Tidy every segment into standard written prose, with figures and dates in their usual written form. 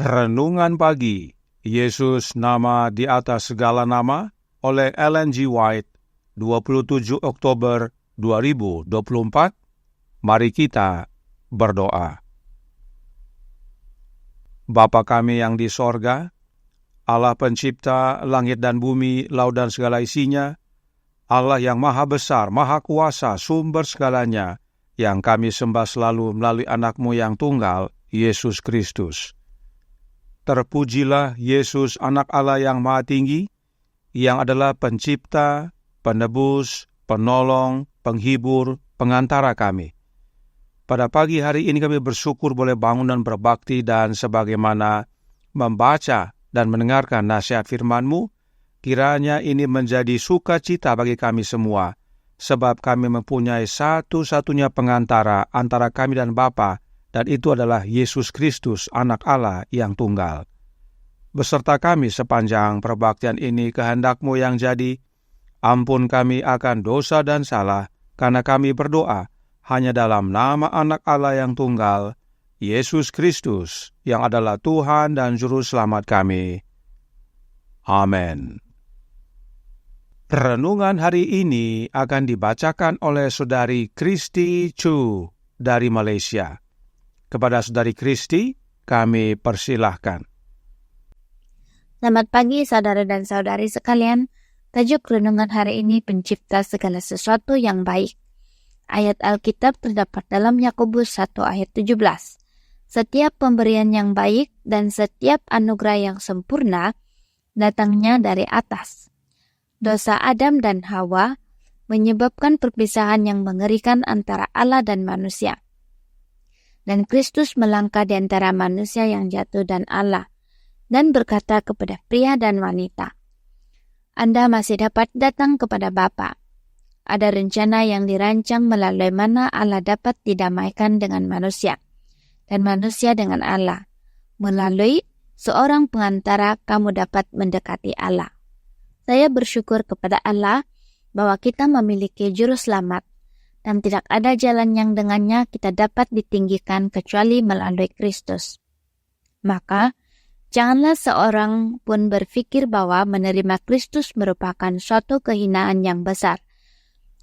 Renungan Pagi, Yesus Nama di Atas Segala Nama, oleh Ellen G. White, 27 Oktober 2024. Mari kita berdoa. Bapa kami yang di sorga, Allah pencipta langit dan bumi, laut dan segala isinya, Allah yang maha besar, maha kuasa, sumber segalanya, yang kami sembah selalu melalui anak-Mu yang tunggal, Yesus Kristus. Terpujilah Yesus, anak Allah yang maha tinggi, yang adalah pencipta, penebus, penolong, penghibur, pengantara kami. Pada pagi hari ini kami bersyukur boleh bangun dan berbakti, dan sebagaimana membaca dan mendengarkan nasihat firman-Mu, kiranya ini menjadi sukacita bagi kami semua, sebab kami mempunyai satu-satunya pengantara antara kami dan Bapa, dan itu adalah Yesus Kristus, anak Allah yang tunggal. Beserta kami sepanjang perbaktian ini, kehendak-Mu yang jadi, ampun kami akan dosa dan salah, karena kami berdoa hanya dalam nama anak Allah yang tunggal, Yesus Kristus, yang adalah Tuhan dan Juru Selamat kami. Amin. Renungan hari ini akan dibacakan oleh Saudari Kristi Chu dari Malaysia. Kepada Saudari Kristi, kami persilahkan. Selamat pagi saudara dan saudari sekalian. Tajuk renungan hari ini, pencipta segala sesuatu yang baik. Ayat Alkitab terdapat dalam Yakobus 1 ayat 17. Setiap pemberian yang baik dan setiap anugerah yang sempurna datangnya dari atas. Dosa Adam dan Hawa menyebabkan perpisahan yang mengerikan antara Allah dan manusia. Dan Kristus melangkah di antara manusia yang jatuh dan Allah, dan berkata kepada pria dan wanita, Anda masih dapat datang kepada Bapa. Ada rencana yang dirancang melalui mana Allah dapat didamaikan dengan manusia, dan manusia dengan Allah. Melalui seorang pengantara kamu dapat mendekati Allah. Saya bersyukur kepada Allah bahwa kita memiliki juru selamat, dan tidak ada jalan yang dengannya kita dapat ditinggikan kecuali melalui Kristus. Maka, janganlah seorang pun berpikir bahwa menerima Kristus merupakan suatu kehinaan yang besar.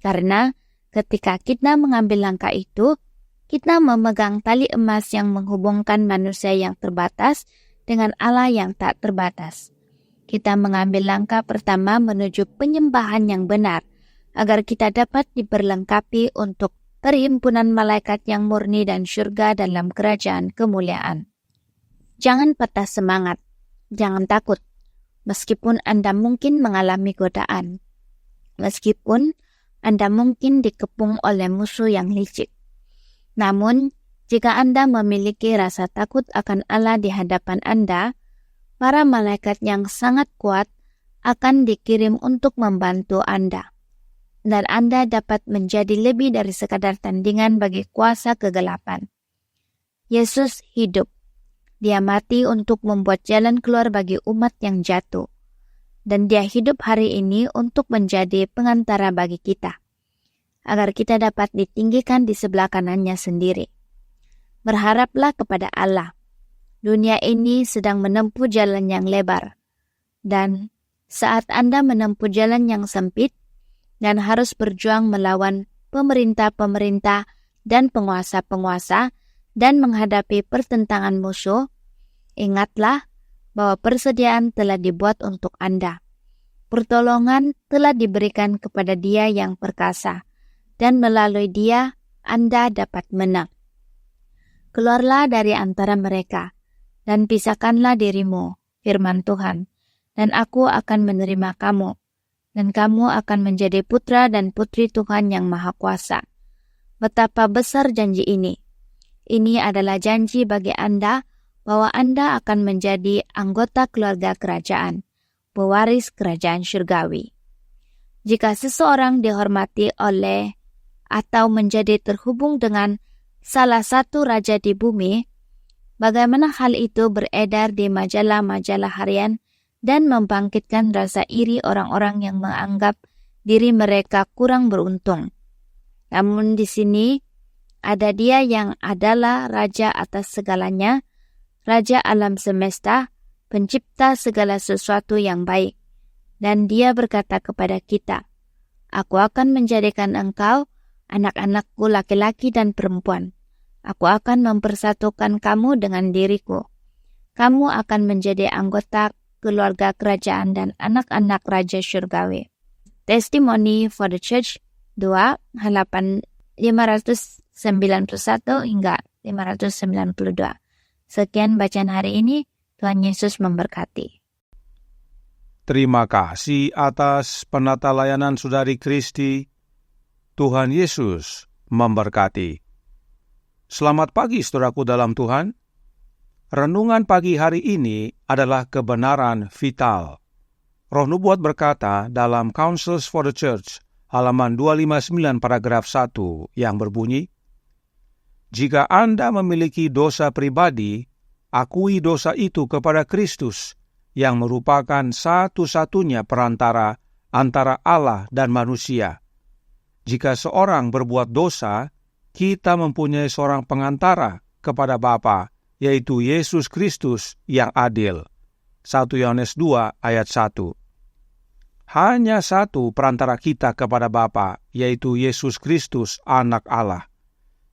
Karena ketika kita mengambil langkah itu, kita memegang tali emas yang menghubungkan manusia yang terbatas dengan Allah yang tak terbatas. Kita mengambil langkah pertama menuju penyembahan yang benar, agar kita dapat diperlengkapi untuk perhimpunan malaikat yang murni dan syurga dalam kerajaan kemuliaan. Jangan patah semangat, jangan takut, meskipun Anda mungkin mengalami godaan, meskipun Anda mungkin dikepung oleh musuh yang licik. Namun, jika Anda memiliki rasa takut akan Allah di hadapan Anda, para malaikat yang sangat kuat akan dikirim untuk membantu Anda. Dan Anda dapat menjadi lebih dari sekadar tandingan bagi kuasa kegelapan. Yesus hidup. Dia mati untuk membuat jalan keluar bagi umat yang jatuh. Dan Dia hidup hari ini untuk menjadi pengantara bagi kita, agar kita dapat ditinggikan di sebelah kanannya sendiri. Berharaplah kepada Allah. Dunia ini sedang menempuh jalan yang lebar. Dan saat Anda menempuh jalan yang sempit, dan harus berjuang melawan pemerintah-pemerintah dan penguasa-penguasa dan menghadapi pertentangan musuh, ingatlah bahwa persediaan telah dibuat untuk Anda. Pertolongan telah diberikan kepada Dia yang perkasa, dan melalui Dia Anda dapat menang. Keluarlah dari antara mereka, dan pisahkanlah dirimu, firman Tuhan, dan aku akan menerima kamu. Dan kamu akan menjadi putra dan putri Tuhan yang Maha Kuasa. Betapa besar janji ini. Ini adalah janji bagi Anda bahwa Anda akan menjadi anggota keluarga kerajaan, pewaris kerajaan syurgawi. Jika seseorang dihormati oleh atau menjadi terhubung dengan salah satu raja di bumi, bagaimana hal itu beredar di majalah-majalah harian dan membangkitkan rasa iri orang-orang yang menganggap diri mereka kurang beruntung. Namun di sini ada Dia yang adalah Raja atas segalanya, Raja alam semesta, pencipta segala sesuatu yang baik. Dan Dia berkata kepada kita, Aku akan menjadikan engkau, anak-anakku laki-laki dan perempuan. Aku akan mempersatukan kamu dengan diriku. Kamu akan menjadi anggota keluarga kerajaan dan anak-anak Raja Syurgawi. Testimony for the Church 2, halaman 591 hingga 592. Sekian bacaan hari ini. Tuhan Yesus memberkati. Terima kasih atas penata layanan Saudari Kristi. Tuhan Yesus memberkati. Selamat pagi saudaraku dalam Tuhan. Renungan pagi hari ini adalah kebenaran vital. Roh Nubuat berkata dalam Counsels for the Church, halaman 259 paragraf 1 yang berbunyi, Jika Anda memiliki dosa pribadi, akui dosa itu kepada Kristus, yang merupakan satu-satunya perantara antara Allah dan manusia. Jika seorang berbuat dosa, kita mempunyai seorang pengantara kepada Bapa, yaitu Yesus Kristus yang adil. 1 Yohanes 2 ayat 1. Hanya satu perantara kita kepada Bapa, yaitu Yesus Kristus, Anak Allah.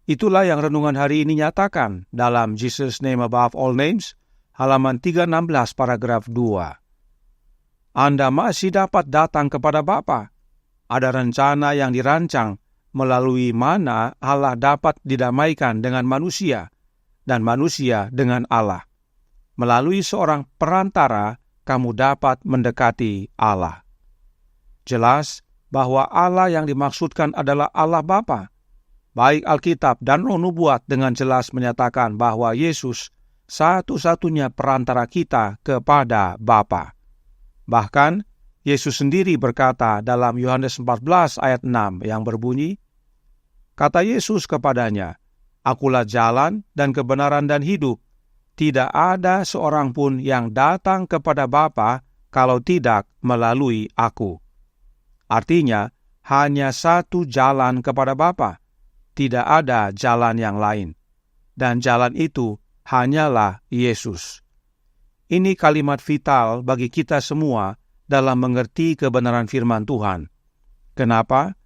Itulah yang renungan hari ini nyatakan dalam Jesus Name Above All Names, halaman 316 paragraf 2. Anda masih dapat datang kepada Bapa. Ada rencana yang dirancang melalui mana Allah dapat didamaikan dengan manusia dan manusia dengan Allah. Melalui seorang perantara, kamu dapat mendekati Allah. Jelas bahwa Allah yang dimaksudkan adalah Allah Bapa. Baik Alkitab dan Roh Nubuat dengan jelas menyatakan bahwa Yesus satu-satunya perantara kita kepada Bapa. Bahkan, Yesus sendiri berkata dalam Yohanes 14 ayat 6 yang berbunyi, Kata Yesus kepadanya, Akulah jalan dan kebenaran dan hidup. Tidak ada seorang pun yang datang kepada Bapa kalau tidak melalui Aku. Artinya, hanya satu jalan kepada Bapa. Tidak ada jalan yang lain. Dan jalan itu hanyalah Yesus. Ini kalimat vital bagi kita semua dalam mengerti kebenaran firman Tuhan. Kenapa?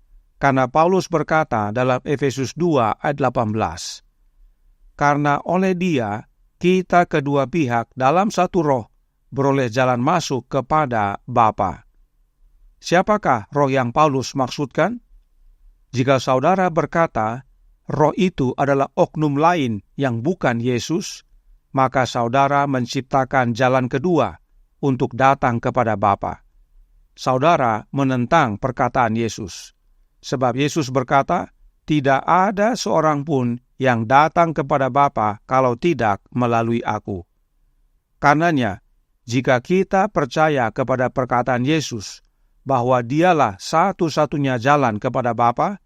Karena Paulus berkata dalam Efesus 2 ayat 18, Karena oleh Dia, kita kedua pihak dalam satu roh beroleh jalan masuk kepada Bapa. Siapakah roh yang Paulus maksudkan? Jika saudara berkata, roh itu adalah oknum lain yang bukan Yesus, maka saudara menciptakan jalan kedua untuk datang kepada Bapa. Saudara menentang perkataan Yesus. Sebab Yesus berkata, tidak ada seorang pun yang datang kepada Bapa kalau tidak melalui Aku. Karenanya, jika kita percaya kepada perkataan Yesus, bahwa Dialah satu-satunya jalan kepada Bapa,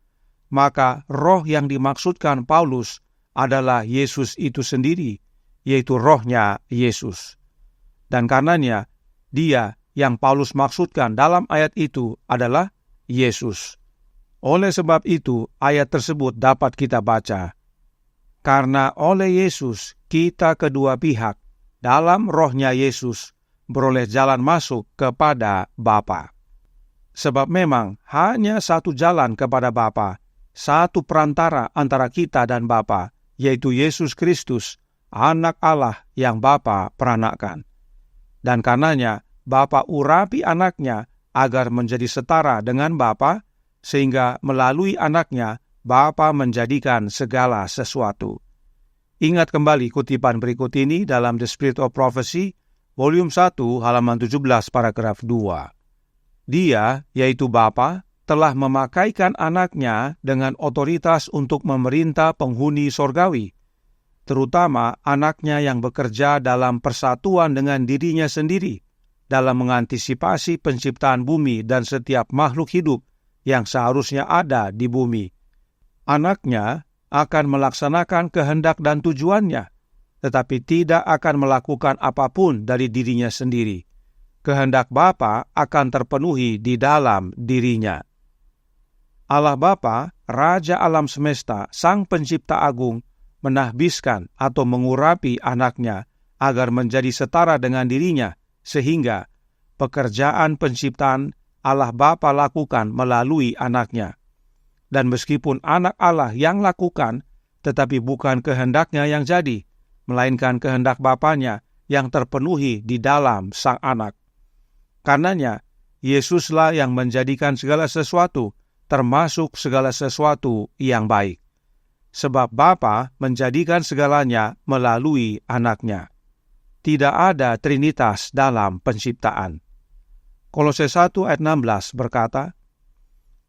maka roh yang dimaksudkan Paulus adalah Yesus itu sendiri, yaitu rohnya Yesus. Dan karenanya, Dia yang Paulus maksudkan dalam ayat itu adalah Yesus. Oleh sebab itu, ayat tersebut dapat kita baca. Karena oleh Yesus, kita kedua pihak, dalam rohnya Yesus, beroleh jalan masuk kepada Bapa. Sebab memang hanya satu jalan kepada Bapa, satu perantara antara kita dan Bapa, yaitu Yesus Kristus, Anak Allah yang Bapa peranakkan. Dan karenanya, Bapa urapi anaknya agar menjadi setara dengan Bapa, sehingga melalui anaknya, Bapa menjadikan segala sesuatu. Ingat kembali kutipan berikut ini dalam The Spirit of Prophecy, volume 1, halaman 17, paragraf 2. Dia, yaitu Bapa, telah memakaikan anaknya dengan otoritas untuk memerintah penghuni sorgawi, terutama anaknya yang bekerja dalam persatuan dengan dirinya sendiri, dalam mengantisipasi penciptaan bumi dan setiap makhluk hidup yang seharusnya ada di bumi. Anaknya akan melaksanakan kehendak dan tujuannya, tetapi tidak akan melakukan apapun dari dirinya sendiri. Kehendak Bapa akan terpenuhi di dalam dirinya. Allah Bapa, Raja alam semesta, Sang Pencipta Agung, menahbiskan atau mengurapi anaknya agar menjadi setara dengan dirinya, sehingga pekerjaan penciptaan Allah Bapa lakukan melalui anaknya. Dan meskipun anak Allah yang lakukan, tetapi bukan kehendaknya yang jadi, melainkan kehendak Bapanya yang terpenuhi di dalam sang anak. Karenanya, Yesuslah yang menjadikan segala sesuatu, termasuk segala sesuatu yang baik. Sebab Bapa menjadikan segalanya melalui anaknya. Tidak ada trinitas dalam penciptaan. Kolose 1 ayat 16 berkata,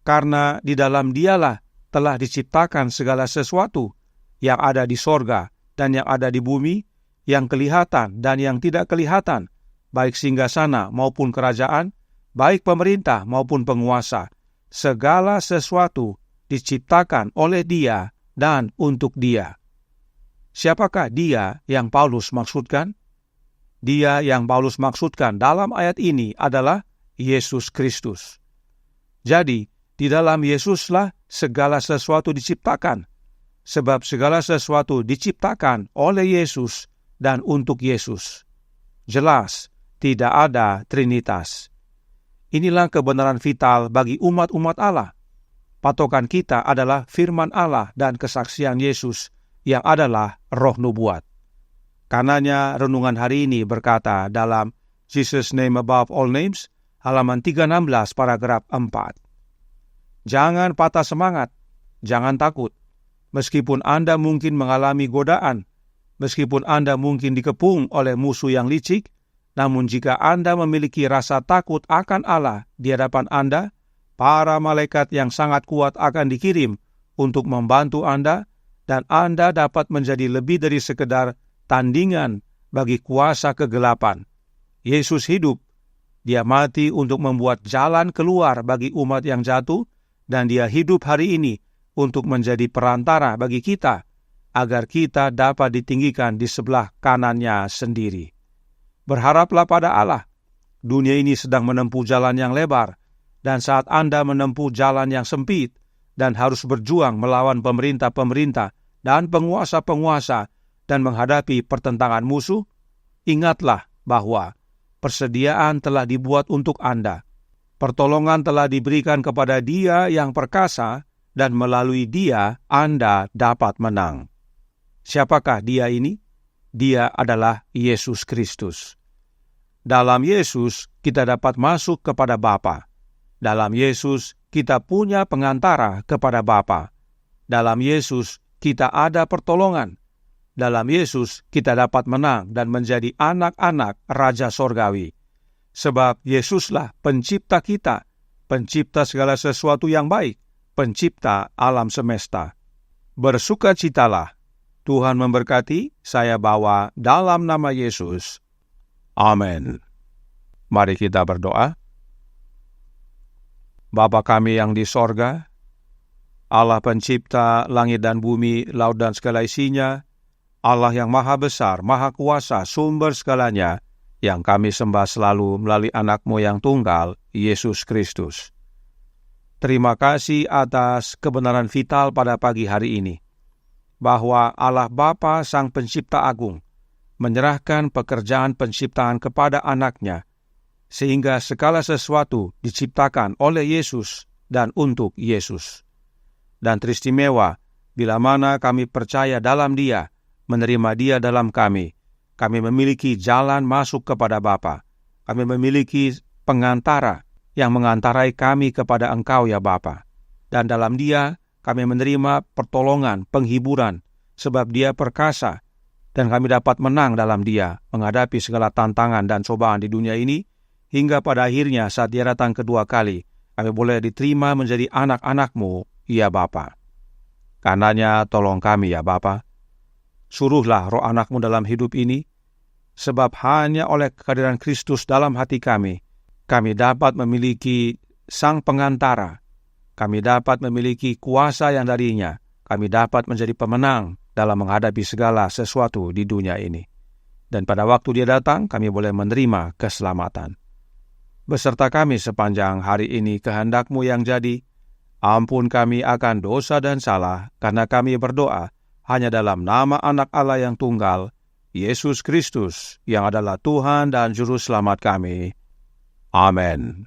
karena di dalam Dialah telah diciptakan segala sesuatu yang ada di sorga dan yang ada di bumi, yang kelihatan dan yang tidak kelihatan, baik singgasana maupun kerajaan, baik pemerintah maupun penguasa. Segala sesuatu diciptakan oleh Dia dan untuk Dia. Siapakah Dia yang Paulus maksudkan? Dia yang Paulus maksudkan dalam ayat ini adalah Yesus Kristus. Jadi, di dalam Yesuslah segala sesuatu diciptakan, sebab segala sesuatu diciptakan oleh Yesus dan untuk Yesus. Jelas, tidak ada trinitas. Inilah kebenaran vital bagi umat-umat Allah. Patokan kita adalah firman Allah dan kesaksian Yesus yang adalah roh nubuat. Karenanya renungan hari ini berkata dalam Jesus' Name Above All Names, halaman 316 paragraf 4. Jangan patah semangat, jangan takut. Meskipun Anda mungkin mengalami godaan, meskipun Anda mungkin dikepung oleh musuh yang licik, namun jika Anda memiliki rasa takut akan Allah di hadapan Anda, para malaikat yang sangat kuat akan dikirim untuk membantu Anda, dan Anda dapat menjadi lebih dari sekedar tandingan bagi kuasa kegelapan. Yesus hidup, Dia mati untuk membuat jalan keluar bagi umat yang jatuh, dan Dia hidup hari ini untuk menjadi perantara bagi kita, agar kita dapat ditinggikan di sebelah kanannya sendiri. Berharaplah pada Allah. Dunia ini sedang menempuh jalan yang lebar, dan saat Anda menempuh jalan yang sempit dan harus berjuang melawan pemerintah-pemerintah dan penguasa-penguasa dan menghadapi pertentangan musuh, ingatlah bahwa persediaan telah dibuat untuk Anda. Pertolongan telah diberikan kepada Dia yang perkasa, dan melalui Dia Anda dapat menang. Siapakah Dia ini? Dia adalah Yesus Kristus. Dalam Yesus kita dapat masuk kepada Bapa. Dalam Yesus kita punya pengantara kepada Bapa. Dalam Yesus kita ada pertolongan. Dalam Yesus kita dapat menang dan menjadi anak-anak Raja Sorgawi. Sebab Yesuslah pencipta kita, pencipta segala sesuatu yang baik, pencipta alam semesta. Bersukacitalah. Tuhan memberkati, saya bawa dalam nama Yesus. Amin. Mari kita berdoa. Bapa kami yang di sorga, Allah pencipta langit dan bumi, laut dan segala isinya, Allah yang maha besar, maha kuasa, sumber segalanya, yang kami sembah selalu melalui anak-Mu yang tunggal, Yesus Kristus. Terima kasih atas kebenaran vital pada pagi hari ini, bahwa Allah Bapa Sang Pencipta Agung menyerahkan pekerjaan penciptaan kepada anaknya, sehingga segala sesuatu diciptakan oleh Yesus dan untuk Yesus. Dan teristimewa, bila mana kami percaya dalam Dia, menerima Dia dalam kami memiliki jalan masuk kepada Bapa. Kami memiliki pengantara yang mengantarai kami kepada Engkau ya Bapa. Dan dalam Dia kami menerima pertolongan, penghiburan, sebab Dia perkasa, dan kami dapat menang dalam Dia, menghadapi segala tantangan dan cobaan di dunia ini, hingga pada akhirnya saat Dia datang kedua kali, kami boleh diterima menjadi anak-anak-Mu, ya Bapa. Karenanya tolong kami ya Bapa, suruhlah roh anak-Mu dalam hidup ini, sebab hanya oleh kehadiran Kristus dalam hati kami dapat memiliki Sang Pengantara, kami dapat memiliki kuasa yang darinya, kami dapat menjadi pemenang dalam menghadapi segala sesuatu di dunia ini. Dan pada waktu Dia datang, kami boleh menerima keselamatan. Beserta kami sepanjang hari ini kehendak-Mu yang jadi, ampun kami akan dosa dan salah, karena kami berdoa hanya dalam nama Anak Allah yang tunggal, Yesus Kristus, yang adalah Tuhan dan Juru Selamat kami. Amin.